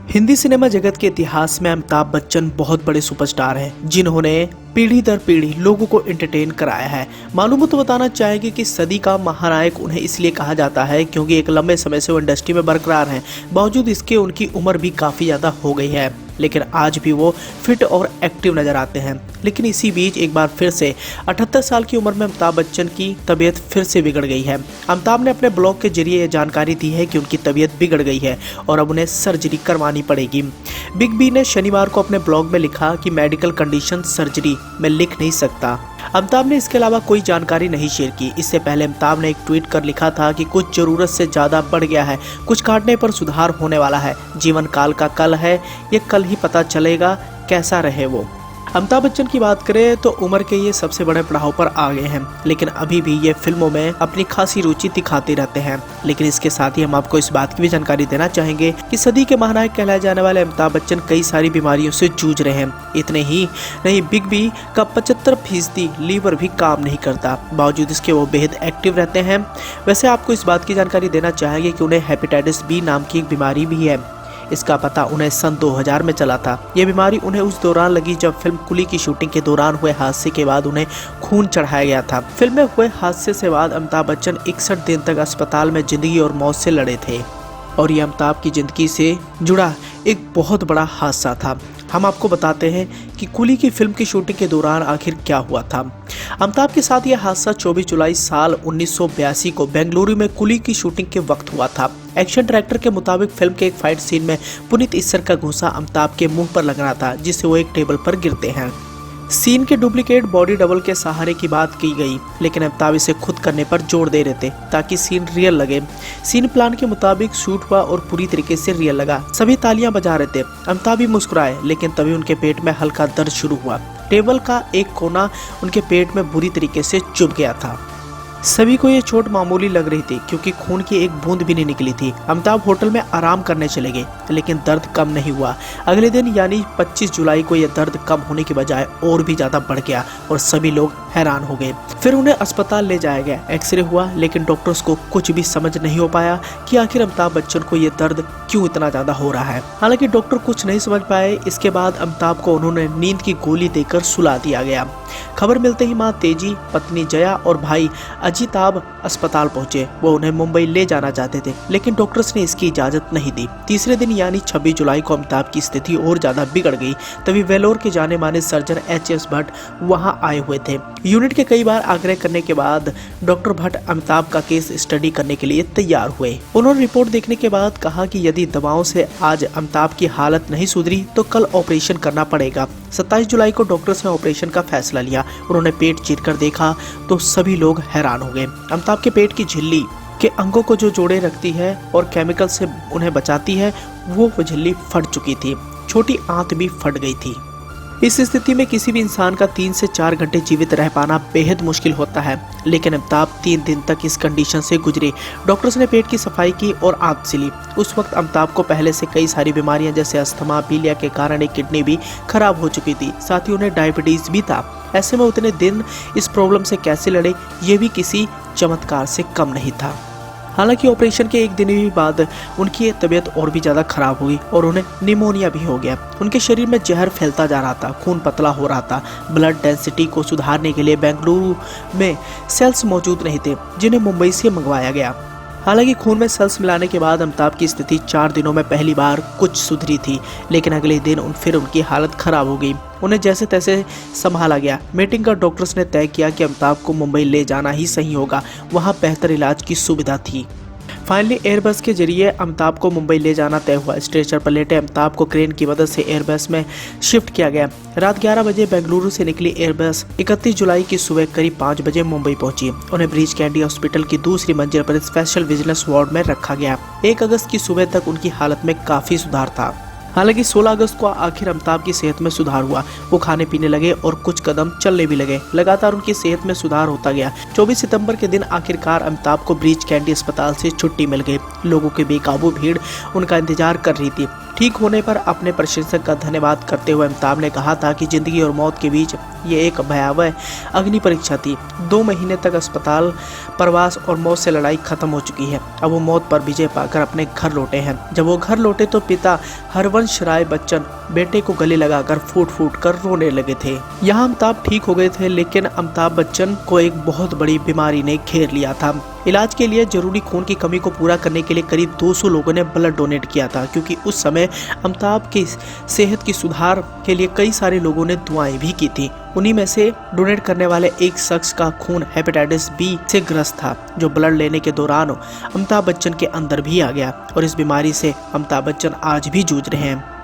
Hindi cinema जगत के इतिहास में अमिताभ बच्चन बहुत बड़े सुपरस्टार हैं, जिन्होंने पीढ़ी दर पीढ़ी लोगों को एंटरटेन कराया है। मालूम तो बताना चाहेंगे कि सदी का महानायक उन्हें इसलिए कहा जाता है क्योंकि एक लंबे समय से वो इंडस्ट्री में बरकरार हैं। बावजूद इसके उनकी उम्र भी काफ़ी ज़्यादा हो गई है, लेकिन आज भी वो फिट और एक्टिव नजर आते हैं। लेकिन इसी बीच एक बार फिर से 78 साल की उम्र में अमिताभ बच्चन की तबीयत फिर से बिगड़ गई है। अमिताभ ने अपने ब्लॉग के जरिए ये जानकारी दी है कि उनकी तबीयत बिगड़ गई है और अब उन्हें सर्जरी करवानी पड़ेगी। बिग बी ने शनिवार को अपने ब्लॉग में लिखा कि मेडिकल कंडीशन सर्जरी मैं लिख नहीं सकता। अमिताभ ने इसके अलावा कोई जानकारी नहीं शेयर की। इससे पहले अमिताभ ने एक ट्वीट कर लिखा था कि कुछ जरूरत से ज़्यादा बढ़ गया है, कुछ काटने पर सुधार होने वाला है, जीवन काल का कल है, ये कल ही पता चलेगा कैसा रहे वो। अमिताभ बच्चन की बात करें तो उम्र के ये सबसे बड़े पड़ाव पर आ गए हैं, लेकिन अभी भी ये फिल्मों में अपनी खासी रुचि दिखाते रहते हैं। लेकिन इसके साथ ही हम आपको इस बात की भी जानकारी देना चाहेंगे कि सदी के महानायक कहलाए जाने वाले अमिताभ बच्चन कई सारी बीमारियों से जूझ रहे हैं। इतने ही नहीं, बिग बी का 75% लीवर भी काम नहीं करता, बावजूद इसके वो बेहद एक्टिव रहते हैं। वैसे आपको इस बात की जानकारी देना चाहेंगे कि उन्हें हेपेटाइटिस बी नाम की एक बीमारी भी है। इसका पता उन्हें सन 2000 में चला था। यह बीमारी उन्हें उस दौरान लगी जब फिल्म कुली की शूटिंग के दौरान हुए हादसे के बाद उन्हें खून चढ़ाया गया था। फिल्म में हुए हादसे से बाद अमिताभ बच्चन 61 दिन तक अस्पताल में जिंदगी और मौत से लड़े थे और ये अमिताभ की जिंदगी से जुड़ा एक बहुत बड़ा हादसा था। हम आपको बताते हैं कि कुली की फिल्म की शूटिंग के दौरान आखिर क्या हुआ था। अमिताभ के साथ यह हादसा 24 जुलाई साल 1982 को बेंगलुरु में कुली की शूटिंग के वक्त हुआ था। एक्शन डायरेक्टर के मुताबिक फिल्म के एक फाइट सीन में पुनीत इस्सर का घूंसा अमिताभ के मुंह पर लगना था, जिससे वो एक टेबल पर गिरते हैं। सीन के डुप्लीकेट बॉडी डबल के सहारे की बात की गई, लेकिन अमिताभ इसे खुद करने पर जोर दे रहे थे ताकि सीन रियल लगे। सीन प्लान के मुताबिक शूट हुआ और पूरी तरीके से रियल लगा। सभी तालियां बजा रहे थे, अमिताभ भी मुस्कुराए, लेकिन तभी उनके पेट में हल्का दर्द शुरू हुआ। टेबल का एक कोना उनके पेट में बुरी तरीके से चुभ गया था। सभी को ये चोट मामूली लग रही थी क्योंकि खून की एक बूंद भी नहीं निकली थी। अमिताभ होटल में आराम करने चले गए, लेकिन दर्द कम नहीं हुआ। अगले दिन यानी 25 जुलाई को यह दर्द कम होने के बजाय और भी ज्यादा बढ़ गया और सभी लोग हैरान हो गए। फिर उन्हें अस्पताल ले जाया गया, एक्सरे हुआ, लेकिन डॉक्टर्स को कुछ भी समझ नहीं हो पाया कि आखिर अमिताभ बच्चन को ये दर्द क्यों इतना ज्यादा हो रहा है। हालांकि डॉक्टर कुछ नहीं समझ पाए। इसके बाद अमिताभ को उन्होंने नींद की गोली देकर सुला दिया गया। खबर मिलते ही मां तेजी, पत्नी जया और भाई अजिताभ अस्पताल पहुंचे। वो उन्हें मुंबई ले जाना चाहते थे, लेकिन डॉक्टर्स ने इसकी इजाजत नहीं दी। तीसरे दिन यानी 26 जुलाई को अमिताभ की स्थिति और ज्यादा बिगड़ गई। तभी वेलोर के जाने माने सर्जन HS भट्ट वहां आए हुए थे। यूनिट के कई बार आग्रह करने के बाद डॉक्टर भट्ट अमिताभ का केस स्टडी करने के लिए तैयार हुए। उन्होंने रिपोर्ट देखने के बाद कहा कि यदि दवाओं से आज अमिताभ की हालत नहीं सुधरी तो कल ऑपरेशन करना पड़ेगा। 27 जुलाई को डॉक्टर्स ने ऑपरेशन का फैसला लिया। उन्होंने पेट चीरकर देखा तो सभी लोग हैरान हो गए। अमिताभ के पेट की झिल्ली के अंगों को जो जोड़े रखती है और केमिकल से उन्हें बचाती है, वो झिल्ली फट चुकी थी। छोटी आंत भी फट गई थी। इस स्थिति में किसी भी इंसान का 3 से 4 घंटे जीवित रह पाना बेहद मुश्किल होता है, लेकिन अमिताभ 3 दिन तक इस कंडीशन से गुजरे। डॉक्टर्स ने पेट की सफाई की और आंत सिली। उस वक्त अमिताभ को पहले से कई सारी बीमारियां जैसे अस्थमा, पीलिया के कारण एक किडनी भी खराब हो चुकी थी, साथ ही उन्हें डायबिटीज भी था। ऐसे में उतने दिन इस प्रॉब्लम से कैसे लड़े, ये भी किसी चमत्कार से कम नहीं था। हालांकि ऑपरेशन के एक दिन ही बाद उनकी तबीयत और भी ज़्यादा खराब हुई और उन्हें निमोनिया भी हो गया। उनके शरीर में जहर फैलता जा रहा था, खून पतला हो रहा था। ब्लड डेंसिटी को सुधारने के लिए बेंगलुरु में सेल्स मौजूद नहीं थे, जिन्हें मुंबई से मंगवाया गया। हालांकि खून में सेल्स मिलाने के बाद अमिताभ की स्थिति 4 दिनों में पहली बार कुछ सुधरी थी, लेकिन अगले दिन फिर उनकी हालत खराब हो गई। उन्हें जैसे तैसे संभाला गया। मीटिंग कर डॉक्टर्स ने तय किया कि अमिताभ को मुंबई ले जाना ही सही होगा, वहां बेहतर इलाज की सुविधा थी। फाइनली एयरबस के जरिए अमिताभ को मुंबई ले जाना तय हुआ। स्ट्रेचर पर लेटे अमिताभ को क्रेन की मदद से एयरबस में शिफ्ट किया गया। रात 11 बजे बेंगलुरु से निकली एयरबस 31 जुलाई की सुबह करीब 5 बजे मुंबई पहुंची। उन्हें ब्रीच कैंडी हॉस्पिटल की दूसरी मंजिल पर स्पेशल विजिलेंस वार्ड में रखा गया। 1 अगस्त की सुबह तक उनकी हालत में काफी सुधार था। हालांकि 16 अगस्त को आखिर अमिताभ की सेहत में सुधार हुआ। वो खाने पीने लगे और कुछ कदम चलने भी लगे। लगातार उनकी सेहत में सुधार होता गया। 24 सितंबर के दिन आखिरकार अमिताभ को ब्रीच कैंडी अस्पताल से छुट्टी मिल गई। लोगों की बेकाबू भीड़ उनका इंतजार कर रही थी। ठीक होने पर अपने प्रशंसक का धन्यवाद करते हुए अमिताभ ने कहा था कि जिंदगी और मौत के बीच ये एक भयावह अग्नि परीक्षा थी। 2 महीने तक अस्पताल, प्रवास और मौत से लड़ाई खत्म हो चुकी है। अब वो मौत पर विजय पाकर अपने घर लौटे हैं। जब वो घर लौटे तो पिता हरवंश राय बच्चन बेटे को गले लगाकर फूट फूट कर रोने लगे थे। यहाँ अमिताभ ठीक हो गए थे, लेकिन अमिताभ बच्चन को एक बहुत बड़ी बीमारी ने घेर लिया था। इलाज के लिए जरूरी खून की कमी को पूरा करने के लिए करीब 200 लोगों ने ब्लड डोनेट किया था, क्योंकि उस समय अमिताभ की सेहत की सुधार के लिए कई सारे लोगों ने दुआएं भी की थी। उन्हीं में से डोनेट करने वाले एक शख्स का खून हेपेटाइटिस बी से ग्रस्त था, जो ब्लड लेने के दौरान अमिताभ बच्चन के अंदर भी आ गया और इस बीमारी से अमिताभ बच्चन आज भी जूझ रहे हैं।